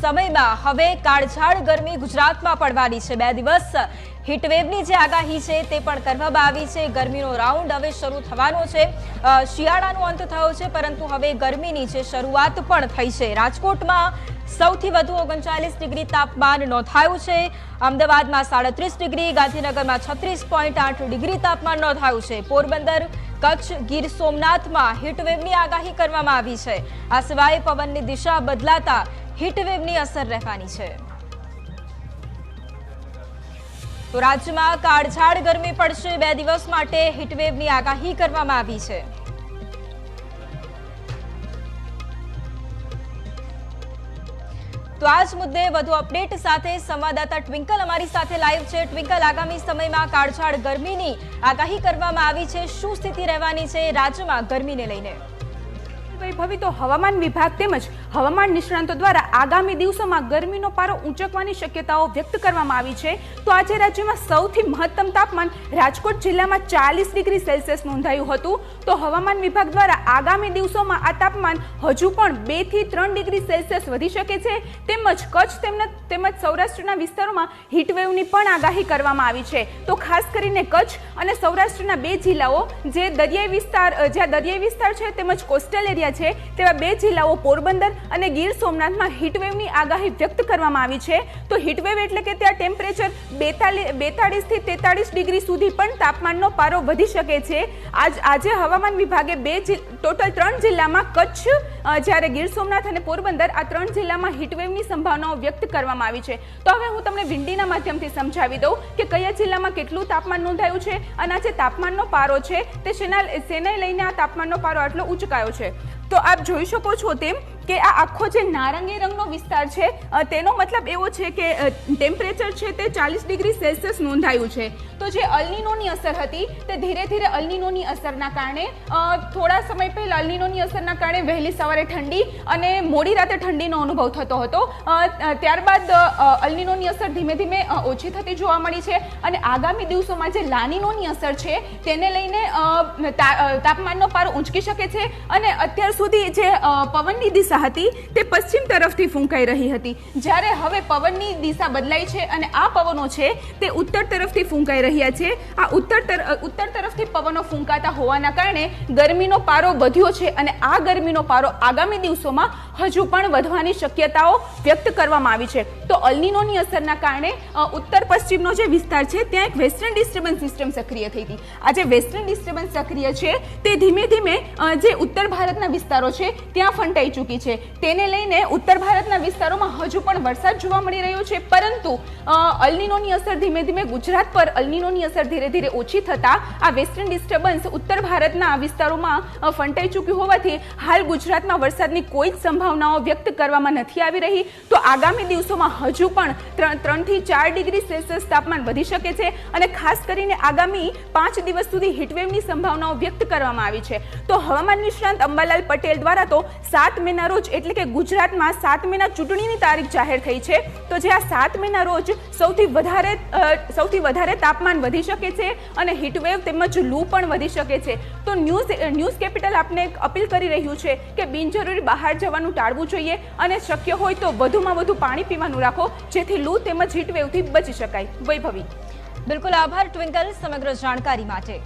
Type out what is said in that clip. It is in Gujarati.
સમયમાં હવે કાળઝાળ ગરમી ગુજરાતમાં પડવાની છે। 2 દિવસ હીટવેવની જે આગાહી છે તે પણ કરવામાં આવી છે। ગરમીનો રાઉન્ડ હવે શરૂ થવાનો છે। શિયાળાનો અંત થયો છે, પરંતુ હવે ગરમીની જે શરૂઆત પણ થઈ છે। રાજકોટમાં સૌથી વધુ 39 ડિગ્રી તાપમાન નોંધાયું છે। અમદાવાદમાં 37 ડિગ્રી, ગાંધીનગરમાં 36.8 ડિગ્રી તાપમાન નોંધાયું છે। પોરબંદર, કચ્છ, ગીર સોમનાથમાં હીટવેવની આગાહી કરવામાં આવી છે। આ સિવાય પવનની દિશા બદલાતા હીટવેવની અસર રહેવાની છે। તો રાજ્યમાં કાળઝાળ ગરમી પડશે। 2 દિવસ માટે હીટવેવની આગાહી કરવામાં આવી છે। તો આ જ મુદ્દે વધુ અપડેટ સાથે સંવાદદાતા ટ્વિંકલ અમારી સાથે લાઈવ છે। ટ્વિંકલ, આગામી સમયમાં કાળઝાળ ગરમીની આગાહી કરવામાં આવી છે, શું સ્થિતિ રહેવાની છે રાજ્યમાં ગરમીને લઈને? વૈભવી, તો હવામાન વિભાગ તેમજ હવામાન નિષ્ણાંતો દ્વારા આગામી દિવસોમાં ગરમીનો પારો ઊંચકવાની શક્યતાઓ વ્યક્ત કરવામાં આવી છે। તો આજે રાજ્યમાં સૌથી મહત્તમ તાપમાન રાજકોટ જિલ્લામાં 40 ડિગ્રી સેલ્સિયસ નોંધાયું હતું। તો હવામાન વિભાગ દ્વારા આગામી દિવસોમાં આ તાપમાન હજુ પણ 2 થી 3 ડિગ્રી સેલ્સિયસ વધી શકે છે। તેમજ કચ્છ તેમજ સૌરાષ્ટ્રના વિસ્તારોમાં હીટવેવની પણ આગાહી કરવામાં આવી છે। તો ખાસ કરીને કચ્છ અને સૌરાષ્ટ્રના 2 જિલ્લાઓ જ્યાં દરિયાઈ વિસ્તાર છે તેમજ કોસ્ટલ એરિયા છે તેવા 2 જિલ્લાઓ પોરબંદર અને ગીર સોમનાથમાં હીટવેવની આગાહી વ્યક્ત કરવામાં આવી છે। તો હીટવેવ એટલે કે ત્યાં ટેમ્પરેચર 42 થી 43 ડિગ્રી સુધી પણ તાપમાનનો પારો વધી શકે છે। આજે હવામાન વિભાગે ટોટલ 3 જિલ્લામાં કચ્છ, જ્યારે ગીર સોમનાથ અને પોરબંદર આ 3 જિલ્લામાં હીટવેવની સંભાવનાઓ વ્યક્ત કરવામાં આવી છે। તો હવે હું તમને વિંડીના માધ્યમથી સમજાવી દઉં કે કયા જિલ્લામાં કેટલું તાપમાન નોંધાયું છે અને આ જે તાપમાનનો પારો છે તે શેને લઈને આ તાપમાનનો પારો આટલો ઊંચકાયો છે। તો આપ જોઈ શકો છો તેમ કે આ આખો જે નારંગી રંગનો વિસ્તાર છે તેનો મતલબ એવો છે કે ટેમ્પરેચર છે તે 40 ડિગ્રી સેલ્સિયસ નોંધાયું છે। તો જે અલ્નીનોની અસર હતી તે ધીરે ધીરે અલ્નીનોની અસરના કારણે થોડા સમય પહેલા અલ્નીનોની અસરના કારણે વહેલી સવારે ઠંડી અને મોડી રાતે ઠંડીનો અનુભવ થતો હતો। ત્યારબાદ અલ્નીનોની અસર ધીમે ધીમે ઓછી થતી જોવા મળી છે અને આગામી દિવસોમાં જે લાનીનોની અસર છે તેને લઈને તાપમાનનો પારો ઊંચકી શકે છે અને અત્યાર સુધી જે પવનની દિશા હતી તે પશ્ચિમ તરફથી ફૂંકાઈ રહી હતી, જ્યારે હવે પવનની દિશા બદલાઈ છે અને આ પવનો છે તે ઉત્તર તરફથી ફૂંકાઈ રહ્યા છે। આ ઉત્તર તરફથી પવનો ફૂંકાતા હોવાના કારણે ગરમીનો પારો વધ્યો છે અને આ ગરમીનો પારો આગામી દિવસોમાં હજુ પણ વધવાની શક્યતાઓ વ્યક્ત કરવામાં આવી છે। તો અલ્નીનોની અસરના કારણે ઉત્તર પશ્ચિમનો જે વિસ્તાર છે ત્યાં એક વેસ્ટર્ન ડિસ્ટર્બન્સ સિસ્ટમ સક્રિય થઈ હતી। આ જે વેસ્ટર્ન ડિસ્ટર્બન્સ સક્રિય છે તે ધીમે ધીમે જે ઉત્તર ભારતના વિસ્તારો છે ત્યાં ફંટાઈ ચૂકી છે। તેને લઈને ઉત્તર ભારતના વિસ્તારોમાં હજુ પણ વરસાદ જોવા મળી રહ્યો છે, પરંતુ અલ્નીનોની અસર ધીમે ધીમે ગુજરાત પર અલ્નીનોની અસર ધીરે ધીરે ઓછી થતા આ વેસ્ટર્ન ડિસ્ટર્બન્સ ઉત્તર ભારતના વિસ્તારોમાં ફંટાઈ ચૂક્યું હોવાથી હાલ ગુજરાતમાં વરસાદની કોઈ જ સંભાવનાઓ વ્યક્ત કરવામાં નથી આવી રહી। તો આગામી દિવસોમાં હજુ પણ 3 થી 4 ડિગ્રી સેલ્સિયસ તાપમાન વધી શકે છે અને ખાસ કરીને આગામી 5 દિવસ સુધી હીટવેવની સંભાવનાઓ વ્યક્ત કરવામાં આવી છે। તો હવામાન નિષ્ણાંત અંબાલાલ પટેલ દ્વારા તો 7 મેના રોજ એટલે કે ગુજરાતમાં 7 મેના ચૂંટણીની તારીખ જાહેર થઈ છે। તો જે આ 7 મેના રોજ સૌથી વધારે તાપમાન વધી શકે છે અને હીટવેવ તેમજ લૂ પણ વધી શકે છે। તો ન્યૂઝ કેપિટલ આપને અપીલ કરી રહ્યું છે કે બિનજરૂરી બહાર જવાનું ટાળવું જોઈએ અને શક્ય હોય તો વધુમાં વધુ પાણી પીવાનું રાખો, જેથી લૂ તેમજ હીટવેવથી બચી શકાય। વૈભવી, બિલકુલ આભાર ટ્વિંકલ સમગ્ર જાણકારી માટે।